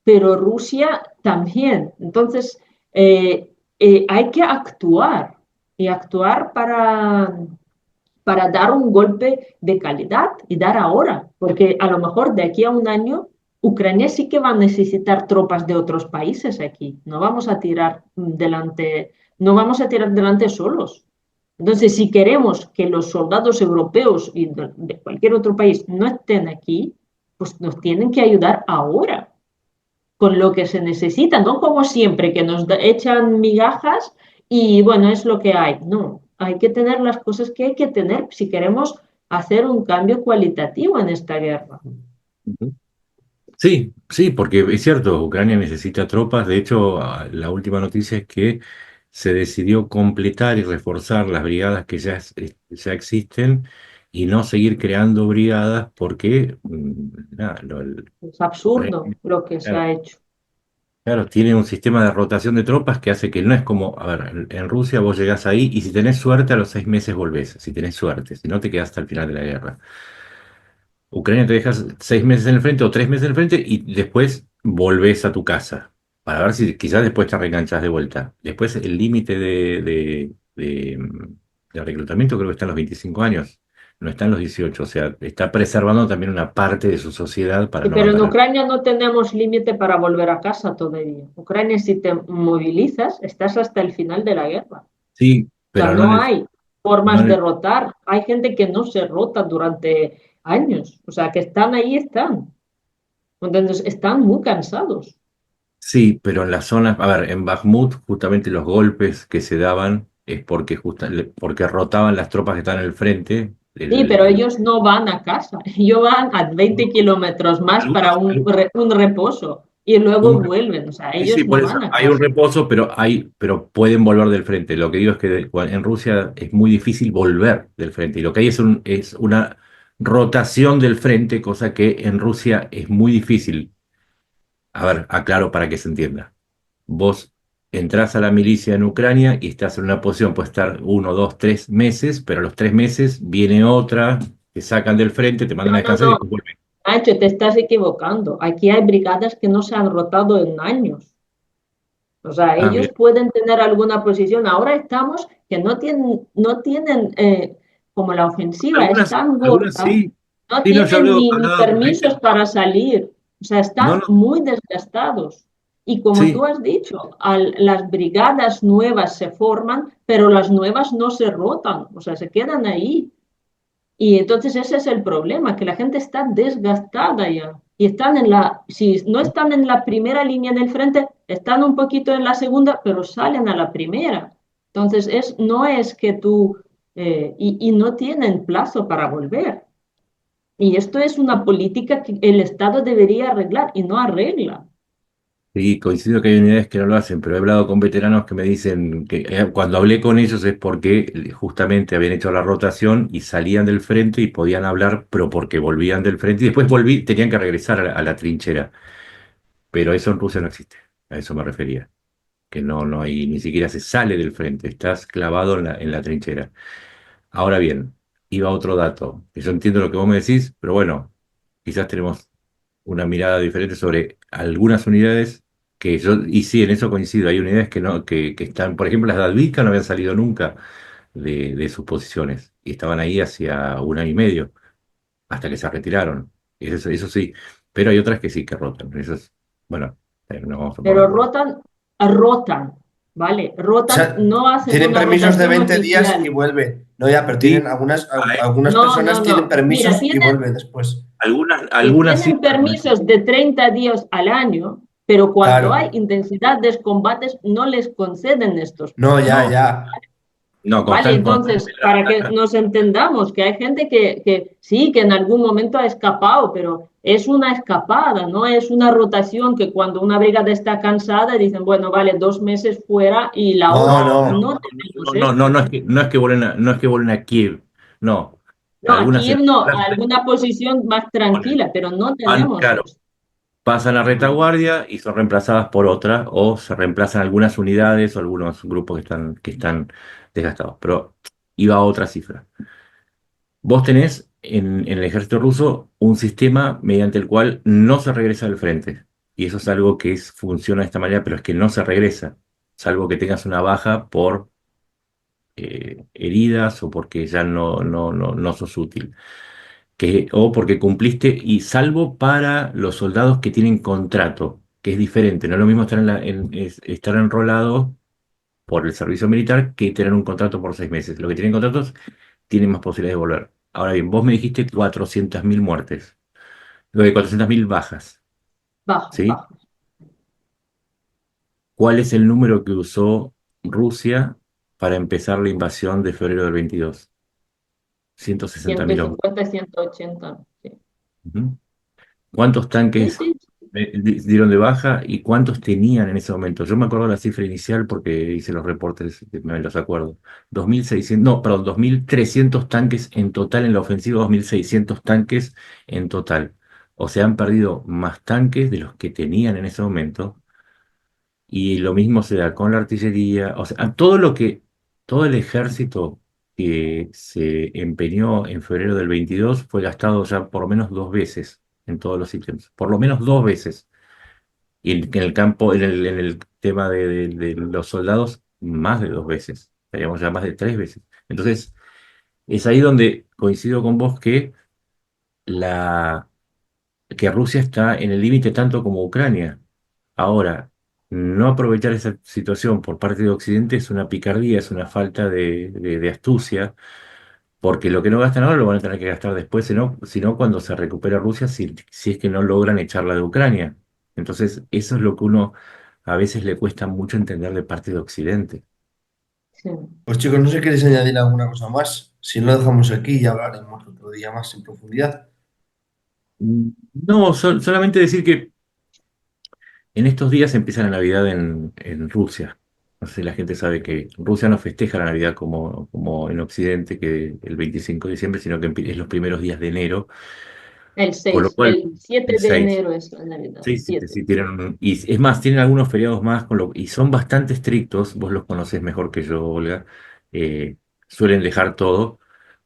S3: pero Rusia también. Entonces, hay que actuar y actuar para dar un golpe de calidad y dar ahora, porque a lo mejor de aquí a un año Ucrania sí que va a necesitar tropas de otros países aquí. No vamos a tirar delante, no vamos a tirar delante solos. Entonces, si queremos que los soldados europeos y de cualquier otro país no estén aquí, pues nos tienen que ayudar ahora con lo que se necesita, no como siempre, que nos echan migajas y bueno, es lo que hay. No, hay que tener las cosas que hay que tener si queremos hacer un cambio cualitativo en esta guerra.
S2: Ujú. Sí, sí, porque es cierto, Ucrania necesita tropas. De hecho, la última noticia es que se decidió completar y reforzar las brigadas que ya existen y no seguir creando brigadas porque nada,
S3: Es absurdo
S2: Ucrania,
S3: lo que se
S2: claro,
S3: ha hecho.
S2: claro, tiene un sistema de rotación de tropas que hace que no es como, a ver, en Rusia vos llegás ahí y si tenés suerte a los 6 meses volvés, si tenés suerte, si no te quedás hasta el final de la guerra. Ucrania te dejas 6 meses en el frente o 3 meses en el frente y después volvés a tu casa para ver si quizás después te reenganchas de vuelta. Después el límite de reclutamiento creo que está en los 25 años, no está en los 18, o sea, está preservando también una parte de su sociedad para
S3: Sí,
S2: no
S3: pero en
S2: abandonar.
S3: Ucrania no tenemos límite para volver a casa todavía. Ucrania, si te movilizas, estás hasta el final de la guerra.
S2: Sí,
S3: O sea,
S2: pero no en
S3: no
S2: el,
S3: hay
S2: no
S3: formas
S2: en
S3: de
S2: el-
S3: rotar. Hay gente que no se rota durante años. O sea, que están ahí, están. Entonces, están muy cansados.
S2: sí, pero en las zonas, a ver, en Bakhmut justamente los golpes que se daban es porque, porque rotaban las tropas que están en el frente.
S3: Sí, pero ellos no van a casa. Ellos van a 20 kilómetros más para
S2: Algunos,
S3: un reposo y luego
S2: un-
S3: vuelven. O sea,
S2: sí, sí,
S3: ellos no
S2: por eso
S3: van a
S2: hay un
S3: casa.
S2: reposo, pero pueden volver del frente. Lo que digo es que en Rusia es muy difícil volver del frente. Y lo que hay es una rotación del frente, cosa que en Rusia es muy difícil. A ver, aclaro para que se entienda. Vos entrás a la milicia en Ucrania y estás en una posición, puede estar 1, 2, 3 meses, pero a los 3 meses viene otra, te sacan del frente, te mandan a
S3: No,
S2: descansar y
S3: no,
S2: después vuelven.
S3: Nacho, te estás equivocando. Aquí hay brigadas que no se han rotado en años. O sea,
S2: Ah,
S3: ellos
S2: mira.
S3: pueden tener alguna posición. Ahora estamos que no tienen como la ofensiva es tan
S2: Algunas
S3: gorda,
S2: sí.
S3: no
S2: Sí, no, yo
S3: tienen ni
S2: hablaba por
S3: permisos
S2: gente.
S3: para salir. O sea,
S2: No,
S3: están
S2: no,
S3: muy desgastados. Y como
S2: sí,
S3: tú has dicho, las brigadas nuevas se forman, pero las nuevas no se rotan, o sea, se quedan ahí. Y entonces ese es el problema, que la gente está desgastada ya. Y están si no están en la primera línea del frente, están un poquito en la segunda, pero salen a la primera. Entonces no es que y no tienen plazo para volver. Y esto es una política que el Estado debería arreglar y no arregla.
S2: Sí, coincido que hay unidades que no lo hacen, pero he hablado con veteranos que me dicen que cuando hablé con ellos es porque justamente habían hecho la rotación y salían del frente y podían hablar, pero porque volvían del frente y después tenían que regresar a la trinchera. Pero eso en Rusia no existe, a eso me refería, que no hay, ni siquiera se sale del frente, estás clavado en la trinchera. Ahora bien, iba otro dato, que yo entiendo lo que vos me decís, pero bueno, quizás tenemos una mirada diferente sobre algunas unidades que yo, y sí, en eso coincido, hay unidades que no, que están, por ejemplo, las de Advilca no habían salido nunca de sus posiciones, y estaban ahí hacía un año y medio, hasta que se retiraron. Eso sí, pero hay otras que sí que rotan. Eso es, bueno, no vamos a
S3: Pero
S2: poner.
S3: rotan, ¿vale?
S1: O
S3: Rotan,
S1: sea,
S3: no hacen
S1: tienen
S3: una
S1: permisos de
S3: rotación
S1: 20 días y
S3: oficial.
S1: vuelven. No, ya, pero
S2: Sí,
S1: tienen algunas
S3: No, no,
S1: personas tienen
S3: no. Mira,
S1: permisos y vuelven después.
S2: algunas sí,
S3: tienen
S2: pero no es
S3: permisos de 30 días al año, pero cuando hay
S1: Claro.
S3: intensidad de combates no les conceden estos
S1: No, ya,
S2: no,
S3: permisos.
S1: ya.
S2: no,
S3: Vale,
S2: constante
S3: entonces,
S2: la
S3: para que
S2: batalla.
S3: nos entendamos, que hay gente que sí, que en algún momento ha escapado, pero es una escapada, no es una rotación que cuando una brigada está cansada dicen, bueno, vale, 2 meses fuera y la
S1: No,
S3: otra.
S2: No, no,
S3: No tenemos
S2: no
S3: esto.
S2: es que, no es que vuelen a Kiev, no.
S3: No,
S2: Algunas
S3: aquí
S2: se
S3: no, a alguna posición más tranquila, pero no tenemos
S2: claro,
S3: esto.
S2: pasan a retaguardia y son reemplazadas por otra, o se reemplazan algunas unidades o algunos grupos que están desgastados. Pero iba a otra cifra. Vos tenés en el ejército ruso un sistema mediante el cual no se regresa al frente. Y eso es algo que funciona de esta manera, pero es que no se regresa, salvo que tengas una baja por heridas o porque ya no sos útil. O porque cumpliste, y salvo para los soldados que tienen contrato, que es diferente. No es lo mismo estar enrolado por el servicio militar que tener un contrato por 6 meses. Los que tienen contratos tienen más posibilidades de volver. Ahora bien, vos me dijiste 400.000 muertes, lo de 400.000 bajas,
S3: Baja,
S2: ¿sí?
S3: baja.
S2: ¿Cuál es el número que usó Rusia para empezar la invasión de febrero del 22? 160.000 hombres.
S3: 150, 180. Sí,
S2: Ujú. ¿Cuántos
S3: sí,
S2: tanques
S3: sí.
S2: dieron de baja y cuántos tenían en ese momento? Yo me acuerdo la cifra inicial porque hice los reportes, me los acuerdo. 2.600, no, perdón, 2.300 tanques en total en la ofensiva, 2.600 tanques en total. O sea, han perdido más tanques de los que tenían en ese momento. Y lo mismo se da con la artillería. O sea, todo el ejército que se empeñó en febrero del 22 fue gastado ya por lo menos 2 veces en todos los ítems. Por lo menos 2 veces. Y en el campo, en el tema de los soldados, más de 2 veces. Estaríamos ya más de 3 veces. Entonces, es ahí donde coincido con vos la, que Rusia está en el límite tanto como Ucrania. Ahora, no aprovechar esa situación por parte de Occidente es una picardía, es una falta de astucia, porque lo que no gastan ahora lo van a tener que gastar después, sino cuando se recupera Rusia, si es que no logran echarla de Ucrania. Entonces, eso es lo que uno a veces le cuesta mucho entender de parte de Occidente.
S3: Sí.
S1: Pues chicos, no sé si queréis añadir alguna cosa más. Si no, lo dejamos aquí y hablaremos otro día más en profundidad.
S2: No, solamente decir que en estos días empieza la Navidad en Rusia. No sé si la gente sabe que Rusia no festeja la Navidad como en Occidente, que el 25 de diciembre, sino que es los primeros días de enero,
S3: El
S2: con lo
S3: 6,
S2: cual,
S3: el 7
S2: el
S3: de
S2: 6.
S3: enero es la Navidad.
S2: Sí, sí, sí,
S3: 7.
S2: tienen, y es más, tienen algunos feriados más, y son bastante estrictos, vos los conocés mejor que yo, Olga, suelen dejar todo,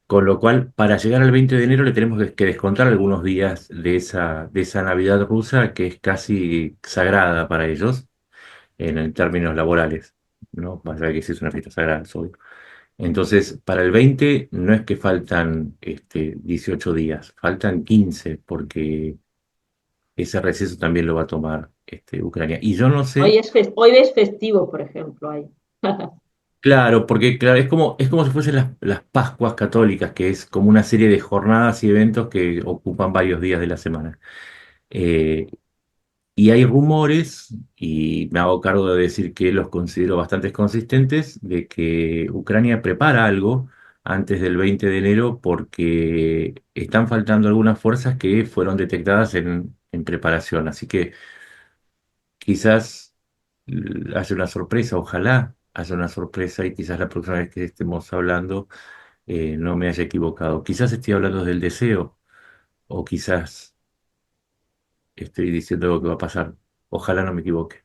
S2: con lo cual, para llegar al 20 de enero le tenemos que descontar algunos días de esa Navidad rusa que es casi sagrada para ellos en términos laborales, ¿no? Más allá de que sí es una fiesta sagrada, es obvio. Entonces, para el 20 no es que faltan 18 días, faltan 15, porque ese receso también lo va a tomar Ucrania. Y yo no sé,
S3: Hoy es festivo, por ejemplo, ahí.
S2: claro, porque claro, es como si fuesen las Pascuas católicas, que es como una serie de jornadas y eventos que ocupan varios días de la semana. Eh, Y hay rumores, y me hago cargo de decir que los considero bastante consistentes, de que Ucrania prepara algo antes del 20 de enero porque están faltando algunas fuerzas que fueron detectadas en preparación. Así que quizás haya una sorpresa, ojalá haya una sorpresa y quizás la próxima vez que estemos hablando no me haya equivocado. Quizás estoy hablando del deseo o quizás estoy diciendo algo que va a pasar. Ojalá no me equivoque.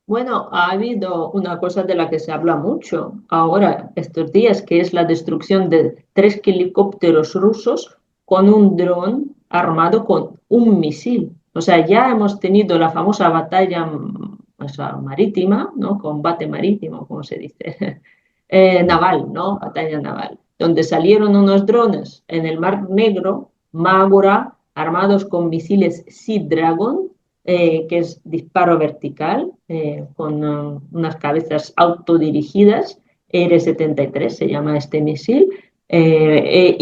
S3: Bueno, ha habido una cosa de la que se habla mucho ahora, estos días, que es la destrucción de 3 helicópteros rusos con un dron armado con un misil. O sea, ya hemos tenido la famosa batalla o sea, marítima, ¿no? Combate marítimo, como se dice, naval, ¿no? Batalla naval, donde salieron unos drones en el Mar Negro, Mágora, armados con misiles Sea Dragon, que es disparo vertical, con unas cabezas autodirigidas, R-73 se llama este misil, de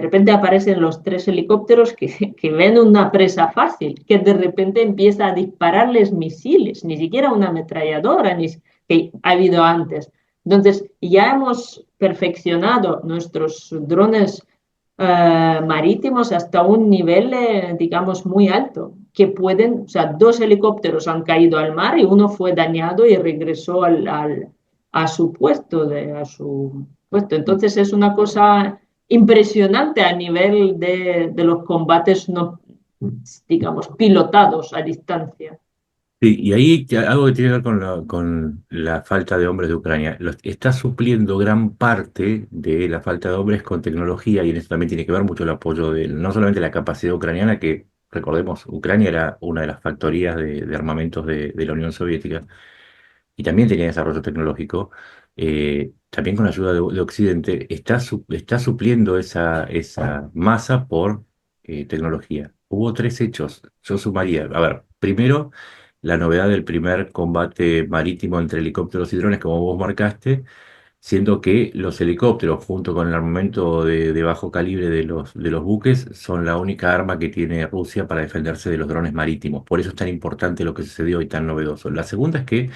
S3: repente aparecen los 3 helicópteros que ven una presa fácil, que de repente empieza a dispararles misiles, ni siquiera una ametralladora ni, que ha habido antes. Entonces, ya hemos perfeccionado nuestros drones marítimos hasta un nivel, digamos, muy alto, que pueden, o sea, 2 helicópteros han caído al mar y uno fue dañado y regresó a su puesto, a su puesto. Entonces es una cosa impresionante a nivel de los combates, no, digamos, pilotados a distancia.
S2: Sí, y ahí algo que tiene que ver con la falta de hombres de Ucrania. Está supliendo gran parte de la falta de hombres con tecnología y en eso también tiene que ver mucho el apoyo de no solamente la capacidad ucraniana, que recordemos, Ucrania era una de las factorías de armamentos de la Unión Soviética y también tenía desarrollo tecnológico, también con la ayuda de Occidente, está supliendo esa masa por tecnología. Hubo tres hechos, yo sumaría, a ver, primero, la novedad del primer combate marítimo entre helicópteros y drones, como vos marcaste, siendo que los helicópteros, junto con el armamento de bajo calibre de los buques, son la única arma que tiene Rusia para defenderse de los drones marítimos. Por eso es tan importante lo que sucedió y tan novedoso. La segunda es que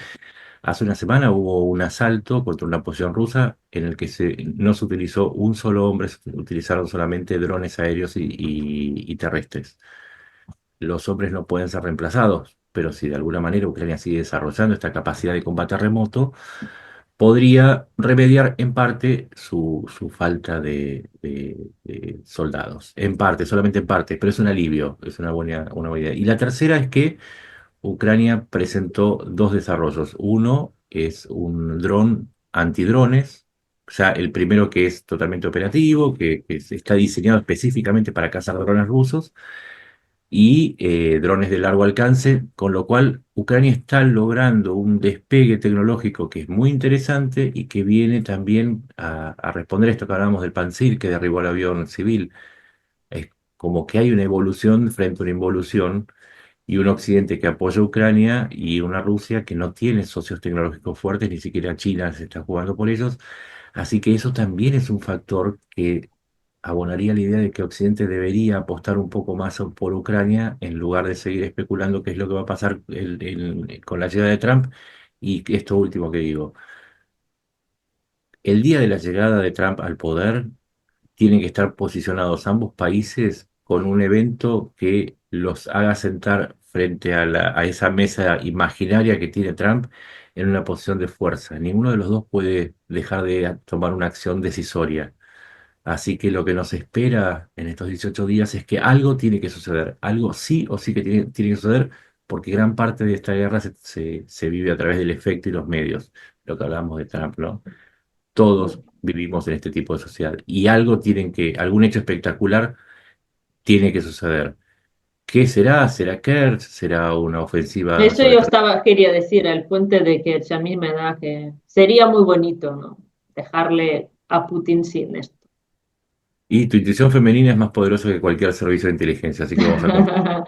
S2: hace una semana hubo un asalto contra una posición rusa en el que no se utilizó un solo hombre, se utilizaron solamente drones aéreos y terrestres. Los hombres no pueden ser reemplazados, pero si de alguna manera Ucrania sigue desarrollando esta capacidad de combate remoto, podría remediar en parte su falta de soldados. En parte, solamente en parte, pero es un alivio, es una buena idea. Y la tercera es que Ucrania presentó dos desarrollos. Uno es un dron antidrones, o sea, el primero que es totalmente operativo, que está diseñado específicamente para cazar drones rusos y drones de largo alcance, con lo cual Ucrania está logrando un despegue tecnológico que es muy interesante y que viene también a responder a esto que hablábamos del Pantsir que derribó el avión civil. Es como que hay una evolución frente a una involución y un Occidente que apoya a Ucrania y una Rusia que no tiene socios tecnológicos fuertes, ni siquiera China se está jugando por ellos. Así que eso también es un factor que abonaría la idea de que Occidente debería apostar un poco más por Ucrania en lugar de seguir especulando qué es lo que va a pasar con la llegada de Trump. Y esto último que digo, el día de la llegada de Trump al poder, tienen que estar posicionados ambos países con un evento que los haga sentar frente a esa mesa imaginaria que tiene Trump en una posición de fuerza. Ninguno de los dos puede dejar de tomar una acción decisoria. Así que lo que nos espera en estos 18 días es que algo tiene que suceder, algo sí o sí que tiene que suceder, porque gran parte de esta guerra se vive a través del efecto y los medios, lo que hablábamos de Trump, ¿no? Todos vivimos en este tipo de sociedad y algún hecho espectacular tiene que suceder. ¿Qué será? ¿Será Kerch? ¿Será una ofensiva
S3: Eso
S2: sobre...
S3: yo quería decir, el puente de Kerch, a mí me da que sería muy bonito, ¿no? Dejarle a Putin sin esto.
S2: Y tu intuición femenina es más poderosa que cualquier servicio de inteligencia, así que vamos a confiar.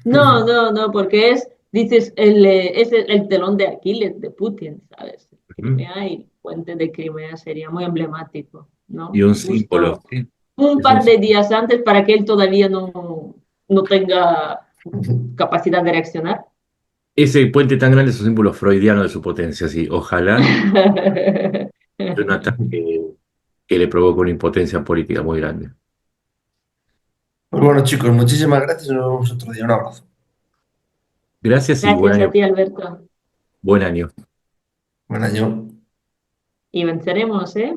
S3: No, no, no, porque dices, es el telón de Aquiles de Putin, ¿sabes?
S2: Ujú.
S3: Crimea y el puente de Crimea sería muy emblemático,
S2: Y
S3: ¿no?
S2: un símbolo,
S3: Justo
S2: ¿sí?
S3: un
S2: Es un
S3: par de días antes para que él todavía no tenga capacidad de reaccionar.
S2: Ese puente tan grande es un símbolo freudiano de su potencia, sí. Ojalá sea un ataque que le provoque una impotencia política muy grande.
S1: Pues bueno, chicos, muchísimas gracias. Nos vemos otro día. Un abrazo.
S2: Gracias y
S3: Gracias a ti, Alberto.
S2: buen año.
S1: Buen año.
S3: Y venceremos, ¿eh?